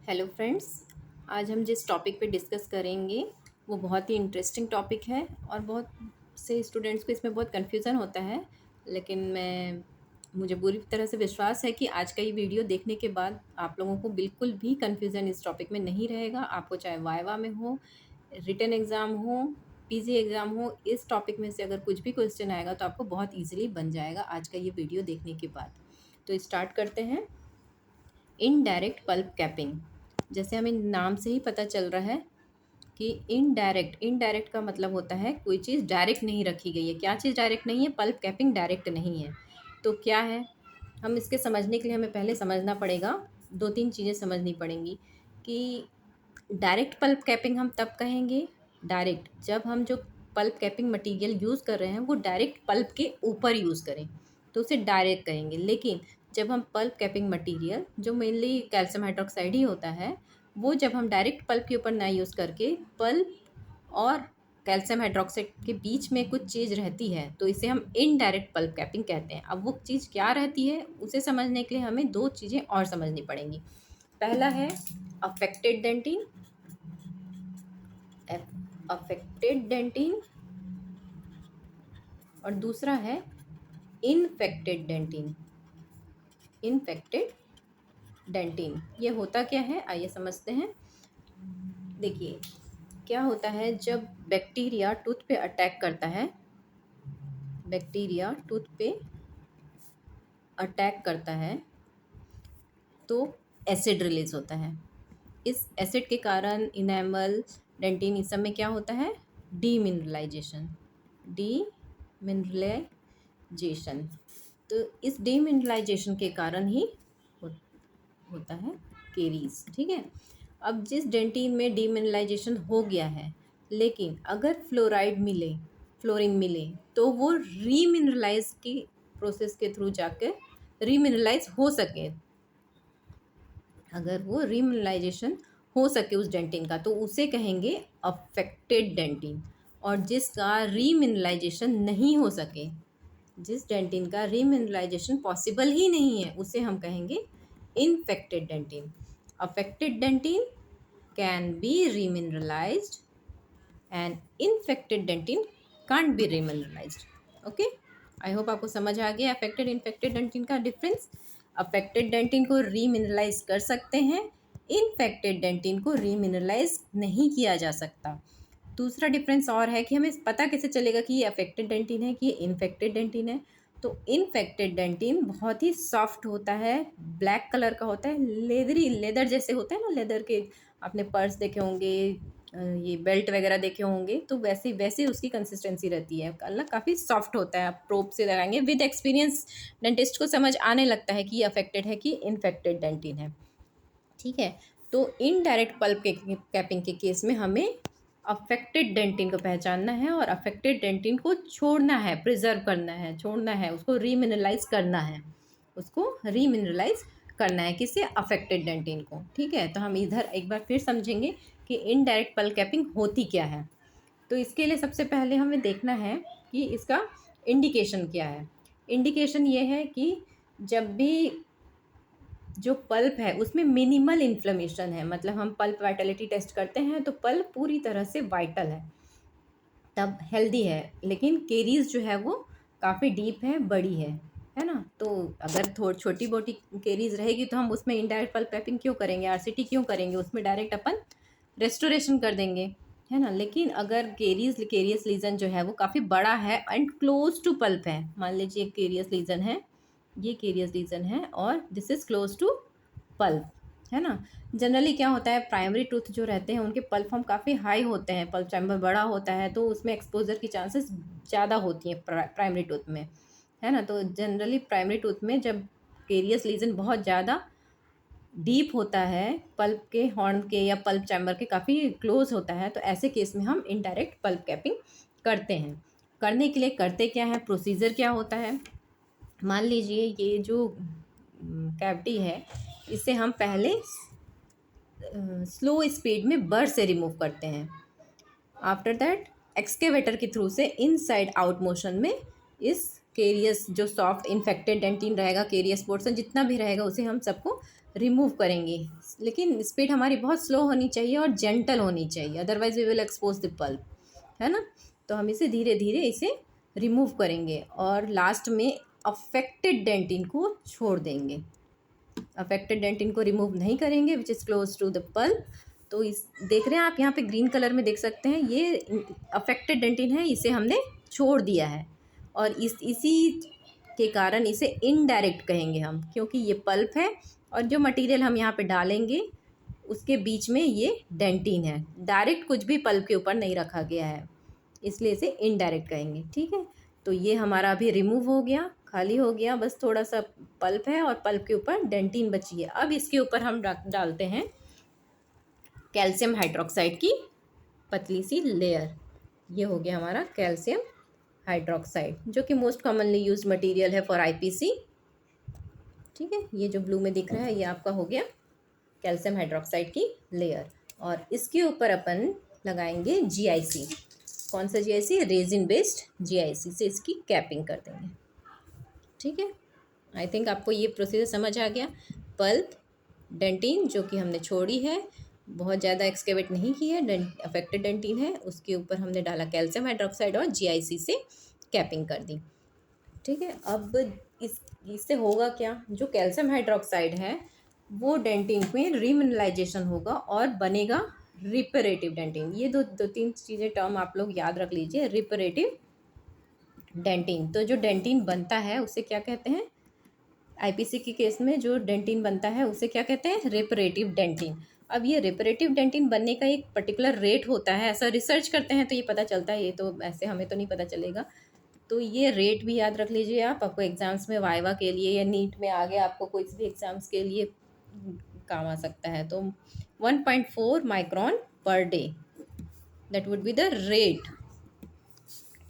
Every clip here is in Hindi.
Hello friends. आज हम जिस टॉपिक पे डिस्कस करेंगे वो बहुत ही इंटरेस्टिंग टॉपिक है और बहुत से स्टूडेंट्स को इसमें बहुत कन्फ्यूज़न होता है। लेकिन मुझे पूरी तरह से विश्वास है कि आज का ये वीडियो देखने के बाद आप लोगों को बिल्कुल भी कन्फ्यूज़न इस टॉपिक में नहीं रहेगा। आपको चाहे वाइवा में हो, रिटन एग्ज़ाम हो, पीजी एग्ज़ाम हो, इस टॉपिक में से अगर कुछ भी क्वेश्चन आएगा तो आपको बहुत ईजिली बन जाएगा आज का ये वीडियो देखने के बाद। तो स्टार्ट करते हैं। इनडायरेक्ट पल्प कैपिंग, जैसे हमें नाम से ही पता चल रहा है कि इनडायरेक्ट का मतलब होता है कोई चीज़ डायरेक्ट नहीं रखी गई है। क्या चीज़ डायरेक्ट नहीं है? पल्प कैपिंग डायरेक्ट नहीं है। तो क्या है? हम इसके समझने के लिए हमें पहले समझना पड़ेगा, दो तीन चीज़ें समझनी पड़ेंगी कि डायरेक्ट पल्प कैपिंग हम तब कहेंगे डायरेक्ट जब हम जो पल्प कैपिंग मटेरियल यूज़ कर रहे हैं वो डायरेक्ट पल्प के ऊपर यूज़ करें तो उसे डायरेक्ट कहेंगे। लेकिन जब हम पल्प कैपिंग मटेरियल जो मेनली कैल्शियम हाइड्रोक्साइड ही होता है, वो जब हम डायरेक्ट पल्प के ऊपर ना यूज़ करके पल्प और कैल्शियम हाइड्रोक्साइड के बीच में कुछ चीज़ रहती है तो इसे हम इनडायरेक्ट पल्प कैपिंग कहते हैं। अब वो चीज़ क्या रहती है उसे समझने के लिए हमें दो चीज़ें और समझनी पड़ेंगी। पहला है अफेक्टेड डेंटिन, अफेक्टेड डेंटिन, और दूसरा है इनफेक्टेड डेंटिन। इनफेक्टेड डेंटिन ये होता क्या है, आइए समझते हैं। देखिए क्या होता है, जब बैक्टीरिया टूथ पे अटैक करता है, बैक्टीरिया टूथ पे अटैक करता है तो एसिड रिलीज होता है। इस एसिड के कारण इनेमल, डेंटिन, इस सब में क्या होता है? Demineralisation, demineralisation. तो इस डीमिनरलाइजेशन के कारण ही होता है केरीज। ठीक है। अब जिस डेंटिन में डीमिनरलाइजेशन हो गया है, लेकिन अगर फ्लोराइड मिले, फ्लोरीन मिले, तो वो रीमिनरलाइज की प्रोसेस के थ्रू जाकर रीमिनरलाइज हो सके। अगर वो रीमिनरलाइजेशन हो सके उस डेंटिन का तो उसे कहेंगे अफेक्टेड डेंटिन। और जिसका रीमिनरलाइजेशन नहीं हो सके, जिस डेंटिन का रीमिनरलाइजेशन पॉसिबल ही नहीं है, उसे हम कहेंगे infected dentin. Affected dentin can be remineralized and infected dentin can't be remineralized. Okay, I hope आपको समझ आ गया अफेक्टेड इन्फेक्टेड डेंटिन का डिफरेंस। अफेक्टेड डेंटिन को रीमिनरलाइज कर सकते हैं, इनफेक्टेड डेंटिन को रीमिनरलाइज नहीं किया जा सकता। दूसरा डिफरेंस और है कि हमें पता कैसे चलेगा कि ये अफेक्टेड डेंटिन है कि ये इन्फेक्टेड डेंटिन है। तो इन्फेक्टेड डेंटिन बहुत ही सॉफ्ट होता है, ब्लैक कलर का होता है, लेदरी, लेदर जैसे होता है ना, लेदर के आपने पर्स देखे होंगे, ये बेल्ट वगैरह देखे होंगे, तो वैसे वैसे उसकी कंसिस्टेंसी रहती है। कलर काफ़ी सॉफ्ट होता है, आप प्रोब से लगाएंगे, विद एक्सपीरियंस डेंटिस्ट को समझ आने लगता है कि ये अफेक्टेड है कि इन्फेक्टेड डेंटिन है। ठीक है। तो इनडायरेक्ट पल्प कैपिंग के केस में हमें अफेक्टेड डेंटिन को पहचानना है और अफेक्टेड डेंटिन को छोड़ना है, प्रिजर्व करना है, छोड़ना है, उसको रीमिनरलाइज करना है, उसको रीमिनरलाइज करना है, किसे? अफेक्टेड डेंटिन को। ठीक है। तो हम इधर एक बार फिर समझेंगे कि इनडायरेक्ट पल्प कैपिंग होती क्या है। तो इसके लिए सबसे पहले हमें देखना है कि इसका इंडिकेशन क्या है। इंडिकेशन ये है कि जब भी जो पल्प है उसमें मिनिमल इन्फ्लेमेशन है, मतलब हम पल्प वाइटलिटी टेस्ट करते हैं तो पल्प पूरी तरह से वाइटल है, तब हेल्दी है। लेकिन केरीज जो है वो काफ़ी डीप है, बड़ी है ना। तो अगर थोड़ी छोटी मोटी केरीज रहेगी तो हम उसमें इनडायरेक्ट पल्प कैपिंग क्यों करेंगे, आरसीटी क्यों करेंगे, उसमें डायरेक्ट अपन रेस्टोरेशन कर देंगे, है ना। लेकिन अगर केरियस लीजन जो है वो काफ़ी बड़ा है एंड क्लोज टू पल्प है, मान लीजिए केरियस लीजन है, ये केरियस लीजन है और this is close to pulp, है ना। जनरली क्या होता है, प्राइमरी टूथ जो रहते हैं उनके पल्प फॉर्म काफ़ी हाई होते हैं, पल्प चैम्बर बड़ा होता है तो उसमें एक्सपोजर की चांसेस ज़्यादा होती हैं प्राइमरी टूथ में, है ना। तो जनरली प्राइमरी टूथ में जब केरियस लीजन बहुत ज़्यादा डीप होता है, पल्प के हॉर्न के या पल्प चैम्बर के काफ़ी क्लोज होता है, तो ऐसे केस में हम इनडायरेक्ट पल्प कैपिंग करते हैं। करने के लिए करते क्या है, प्रोसीजर क्या होता है। मान लीजिए ये जो कैविटी है इसे हम पहले स्लो स्पीड में बर से रिमूव करते हैं। आफ्टर दैट एक्सकेवेटर के थ्रू से इनसाइड आउट मोशन में इस केरियस जो सॉफ्ट इन्फेक्टेड डेंटिन रहेगा, केरियस पोर्सन जितना भी रहेगा उसे हम सबको रिमूव करेंगे, लेकिन स्पीड हमारी बहुत स्लो होनी चाहिए और जेंटल होनी चाहिए, otherwise we will expose the pulp, है ना। तो हम इसे धीरे धीरे इसे रिमूव करेंगे और लास्ट में अफेक्टेड डेंटिन को छोड़ देंगे। अफेक्टेड डेंटिन को रिमूव नहीं करेंगे which is close to the pulp. तो इस देख रहे हैं आप यहाँ पे ग्रीन कलर में देख सकते हैं, ये अफेक्टेड डेंटिन है, इसे हमने छोड़ दिया है और इसी के कारण इसे इनडायरेक्ट कहेंगे हम, क्योंकि ये पल्प है और जो मटेरियल हम यहाँ पे डालेंगे उसके बीच में ये डेंटिन है, डायरेक्ट कुछ भी पल्प के ऊपर नहीं रखा गया है, इसलिए इसे इनडायरेक्ट कहेंगे। ठीक है, तो ये हमारा अभी रिमूव हो गया, खाली हो गया, बस थोड़ा सा पल्प है और पल्प के ऊपर डेंटिन बची है। अब इसके ऊपर हम डालते हैं कैल्शियम हाइड्रोक्साइड की पतली सी लेयर। ये हो गया हमारा कैल्शियम हाइड्रोक्साइड, जो कि मोस्ट कॉमनली यूज्ड मटेरियल है फॉर आईपीसी। ठीक है, ये जो ब्लू में दिख रहा है ये आपका हो गया कैल्शियम हाइड्रोक्साइड की लेयर, और इसके ऊपर अपन लगाएंगे जीआईसी। कौन सा जीआईसी? रेजिन बेस्ड जीआईसी से इसकी कैपिंग कर देंगे। ठीक है, आई थिंक आपको ये प्रोसीजर समझ आ गया। पल्प डेंटिन जो कि हमने छोड़ी है, बहुत ज़्यादा एक्सकेवेट नहीं की है, अफेक्टेड डेंटिन है, उसके ऊपर हमने डाला कैल्शियम हाइड्रोक्साइड और जीआईसी से कैपिंग कर दी। ठीक है, अब इससे होगा क्या, जो कैल्शियम हाइड्रोक्साइड है वो डेंटिन में रीमिनरलाइजेशन होगा और बनेगा रिपेरेटिव डेंटिन। ये दो तीन चीज़ें टर्म आप लोग याद रख लीजिए। रिपेरेटिव डेंटिन, तो जो डेंटिन बनता है उसे क्या कहते हैं? आईपीसी के केस में जो डेंटिन बनता है उसे क्या कहते हैं? Reparative dentin. अब ये रिपेरेटिव डेंटिन बनने का एक पर्टिकुलर रेट होता है, ऐसा रिसर्च करते हैं तो ये पता चलता है, ये तो ऐसे हमें तो नहीं पता चलेगा। तो ये रेट भी याद रख लीजिए आप, आपको एग्ज़ाम्स में वाइवा के लिए या नीट में आगे आपको कोई भी एग्ज़ाम्स के लिए काम आ सकता है। तो 1.4 micron per day, that would be the rate.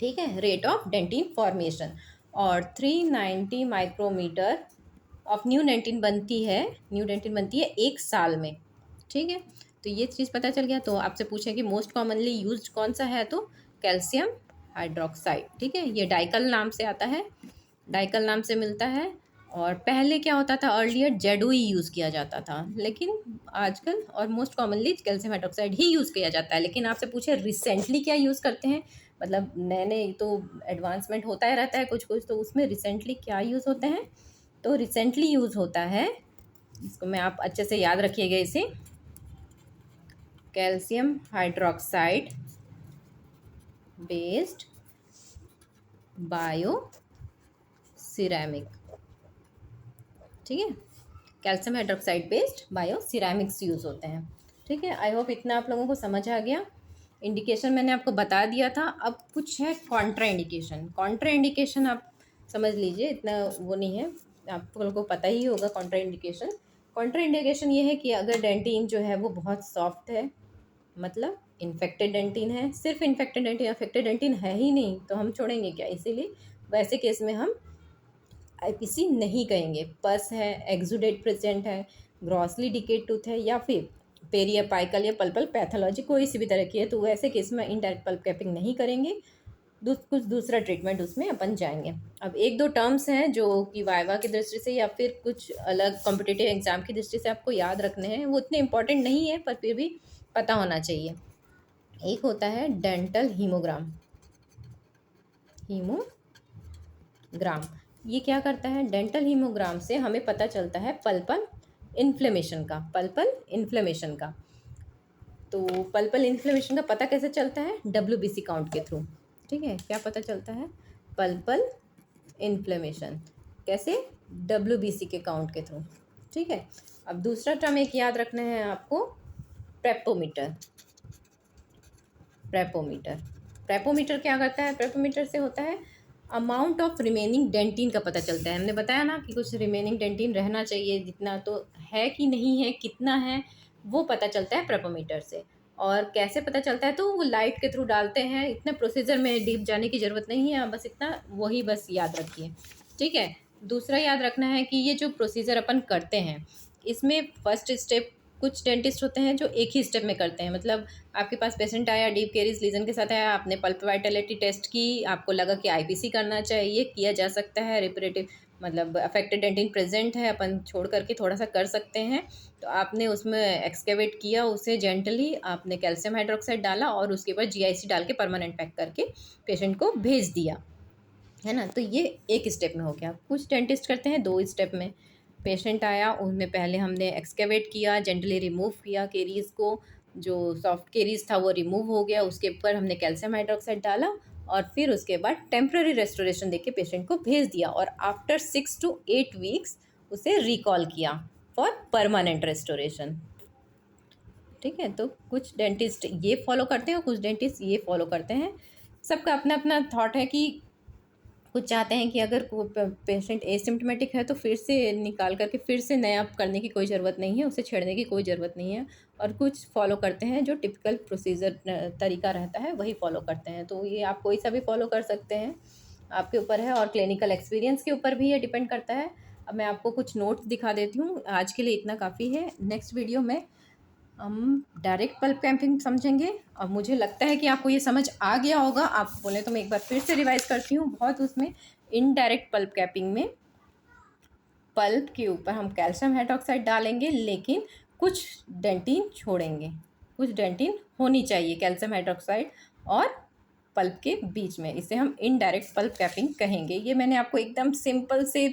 ठीक है, रेट ऑफ डेंटिन फॉर्मेशन। और 390 माइक्रोमीटर ऑफ न्यू डेंटिन बनती है, न्यू डेंटिन बनती है 1 साल में। ठीक है, तो ये चीज़ पता चल गया। तो आपसे पूछे कि मोस्ट कॉमनली यूज्ड कौन सा है, तो कैल्शियम हाइड्रोक्साइड। ठीक है, ये डाइकल नाम से आता है, डाइकल नाम से मिलता है। और पहले क्या होता था, अर्लियर जेडोई यूज़ किया जाता था, लेकिन आजकल और मोस्ट कॉमनली कैल्शियम हाइड्रोक्साइड ही यूज़ किया जाता है। लेकिन आपसे पूछे रिसेंटली क्या यूज़ करते हैं, मतलब नए नए तो एडवांसमेंट होता ही रहता है कुछ कुछ, तो उसमें रिसेंटली क्या यूज़ होते हैं, तो रिसेंटली यूज़ होता है, इसको मैं आप अच्छे से याद रखिएगा इसे, calcium hydroxide based bio ceramic. ठीक है, calcium hydroxide based bio ceramics use होते हैं। ठीक है, आई होप इतना आप लोगों को समझ आ गया। इंडिकेशन मैंने आपको बता दिया था, अब कुछ है कॉन्ट्रा इंडिकेशन। कॉन्ट्रा इंडिकेशन आप समझ लीजिए, इतना वो नहीं है, आप लोगों को पता ही होगा कॉन्ट्रा इंडिकेशन। कॉन्ट्रा इंडिकेशन ये है कि अगर डेंटिन जो है वो बहुत सॉफ्ट है, मतलब इन्फेक्टेड डेंटिन है, सिर्फ इन्फेक्टेड डेंटिन, अफेक्टेड डेंटिन है ही नहीं, तो हम छोड़ेंगे क्या, इसीलिए वैसे केस में हम आईपीसी नहीं कहेंगे। पस है, एक्सुडेट प्रेजेंट है, ग्रॉसली डिकेड टूथ है, या फिर पेरियापाइकल या पल्पल पैथोलॉजी कोई सी भी तरह की है, तो वैसे केस में इनडायरेक्ट पल्प कैपिंग नहीं करेंगे, कुछ दूसरा ट्रीटमेंट उसमें अपन जाएंगे। अब एक दो टर्म्स हैं जो कि वाइवा की दृष्टि से या फिर कुछ अलग कॉम्पिटिटिव एग्जाम की दृष्टि से आपको याद रखने हैं, वो इतने इंपॉर्टेंट नहीं है पर फिर भी पता होना चाहिए। एक होता है डेंटल हीमोग्राम। हीमोग्राम ये क्या करता है, डेंटल हीमोग्राम से हमें पता चलता है पल्पल इन्फ्लेमेशन का, पल्पल इन्फ्लेमेशन का। तो पल्पल इन्फ्लेमेशन का पता कैसे चलता है, डब्ल्यूबीसी काउंट के थ्रू। ठीक है, क्या पता चलता है, पल्पल इन्फ्लेमेशन कैसे, डब्ल्यूबीसी के काउंट के थ्रू। ठीक है, अब दूसरा टर्म एक याद रखना है आपको, प्रेपोमीटर। प्रेपोमीटर, प्रेपोमीटर क्या करता है, प्रेपोमीटर से होता है अमाउंट ऑफ रिमेनिंग डेंटिन का पता चलता है। हमने बताया ना कि कुछ रिमेनिंग डेंटिन रहना चाहिए, जितना तो है कि नहीं है, कितना है, वो पता चलता है प्रेपोमीटर से। और कैसे पता चलता है, तो वो लाइट के थ्रू डालते हैं, इतना प्रोसीजर में डीप जाने की ज़रूरत नहीं है, बस इतना वही बस याद रखिए। ठीक है, दूसरा याद रखना है कि ये जो प्रोसीजर अपन करते हैं इसमें फर्स्ट स्टेप, कुछ डेंटिस्ट होते हैं जो एक ही स्टेप में करते हैं, मतलब आपके पास पेशेंट आया डीप कैरीज लीजन के साथ आया, आपने पल्प वाइटलिटी टेस्ट की, आपको लगा कि आईपीसी करना चाहिए, किया जा सकता है, रिपेरेटिव मतलब अफेक्टेड डेंटिन प्रेजेंट है, अपन छोड़ करके थोड़ा सा कर सकते हैं। तो आपने उसमें एक्सकेवेट किया, उसे जेंटली आपने कैल्शियम हाइड्रोक्साइड डाला और उसके बाद GIC डाल के परमानेंट पैक करके पेशेंट को भेज दिया, है ना। तो ये एक स्टेप में हो गया। कुछ डेंटिस्ट करते हैं 2 स्टेप में। पेशेंट आया, उनमें पहले हमने एक्सकेवेट किया, जेंटली रिमूव किया केरीज को, जो सॉफ्ट केरीज था वो रिमूव हो गया, उसके ऊपर हमने कैल्शियम हाइड्रोक्साइड डाला और फिर उसके बाद टेम्प्रेरी रेस्टोरेशन देके पेशेंट को भेज दिया और आफ्टर 6 to 8 वीक्स उसे रिकॉल किया फॉर परमानेंट रेस्टोरेशन। ठीक है, तो कुछ डेंटिस्ट ये फॉलो करते हैं और कुछ डेंटिस्ट ये फॉलो करते हैं। सबका अपना अपना थॉट है कि कुछ चाहते हैं कि अगर पेशेंट एसिम्प्टोमेटिक है तो फिर से निकाल करके फिर से नया करने की कोई ज़रूरत नहीं है, उसे छेड़ने की कोई ज़रूरत नहीं है। और कुछ फॉलो करते हैं जो टिपिकल प्रोसीजर तरीका रहता है वही फॉलो करते हैं। तो ये आप कोई सा भी फॉलो कर सकते हैं, आपके ऊपर है और क्लिनिकल एक्सपीरियंस के ऊपर भी ये डिपेंड करता है। अब मैं आपको कुछ नोट्स दिखा देती हूँ, आज के लिए इतना काफ़ी है। नेक्स्ट वीडियो में हम डायरेक्ट पल्प कैंपिंग समझेंगे। और मुझे लगता है कि आपको ये समझ आ गया होगा, आप बोले तो मैं एक बार फिर से रिवाइज करती हूँ। बहुत उसमें इनडायरेक्ट पल्प कैपिंग में पल्प के ऊपर हम कैल्शियम हाइड्रोक्साइड डालेंगे, लेकिन कुछ डेंटिन छोड़ेंगे, कुछ डेंटिन होनी चाहिए कैल्शियम हाइड्रोक्साइड और पल्प के बीच में। इसे हम इनडायरेक्ट पल्प कैपिंग कहेंगे। ये मैंने आपको एकदम सिंपल से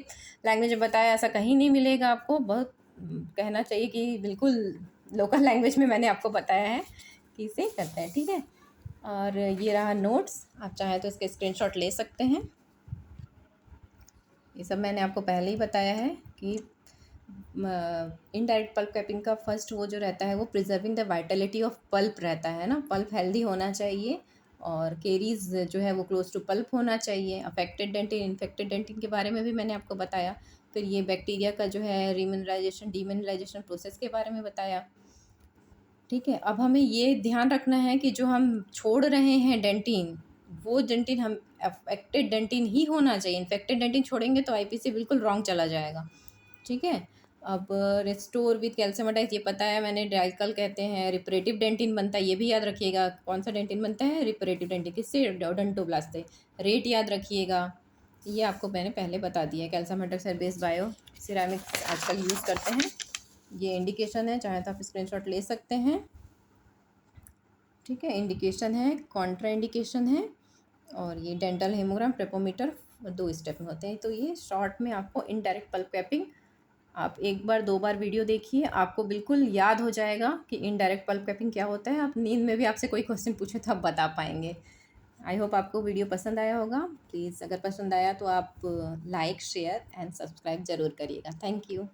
लैंग्वेज में बताया, ऐसा कहीं नहीं मिलेगा आपको। बहुत कहना चाहिए कि बिल्कुल लोकल लैंग्वेज में मैंने आपको बताया है कि इसे करते हैं। ठीक है, और ये रहा नोट्स, आप चाहें तो इसके स्क्रीनशॉट ले सकते हैं। ये सब मैंने आपको पहले ही बताया है कि इनडायरेक्ट पल्प कैपिंग का फर्स्ट वो जो रहता है वो preserving the Vitality of pulp रहता है ना। पल्प हेल्दी होना चाहिए और केरीज जो है वो क्लोज टू पल्प होना चाहिए। अफेक्टेड डेंटिन, इन्फेक्टेड डेंटिन के बारे में भी मैंने आपको बताया। फिर ये बैक्टीरिया का जो है रीमिनराइजेशन डीमिनराइजेशन प्रोसेस के बारे में बताया। ठीक है, अब हमें ये ध्यान रखना है कि जो हम छोड़ रहे हैं डेंटिन, वो डेंटिन हम अफेक्टेड डेंटिन ही होना चाहिए। इन्फेक्टेड डेंटिन छोड़ेंगे तो IPC बिल्कुल रॉन्ग चला जाएगा। ठीक है, अब रिस्टोर विथ कैल्शियमाटाइज ये पता है मैंने, डाइकल कहते हैं। रिपरेटिव डेंटिन बनता है, ये भी याद रखिएगा। कौन सा डेंटिन बनता है? रिपरेटिव डेंटिन। किससे? ओडोंटोब्लास्ट से। रेट याद रखिएगा, ये आपको मैंने पहले बता दिया है। Calcium hydroxide based bio ceramics आजकल यूज़ करते हैं। ये इंडिकेशन है, चाहे तो आप स्क्रीनशॉट ले सकते हैं। ठीक है, इंडिकेशन है, कॉन्ट्रा इंडिकेशन है, और ये डेंटल हेमोग्राम, ट्रेपोमीटर 2 स्टेप में होते हैं। तो ये शॉर्ट में आपको इनडायरेक्ट पल्प कैपिंग, आप 1 बार 2 बार वीडियो देखिए, आपको बिल्कुल याद हो जाएगा कि इनडायरेक्ट पल्प कैपिंग क्या होता है। आप नींद में भी आपसे कोई क्वेश्चन पूछे तो आप बता पाएंगे। आई होप आपको वीडियो पसंद आया होगा। प्लीज़ अगर पसंद आया तो आप लाइक, शेयर एंड सब्सक्राइब ज़रूर करिएगा। Thank you.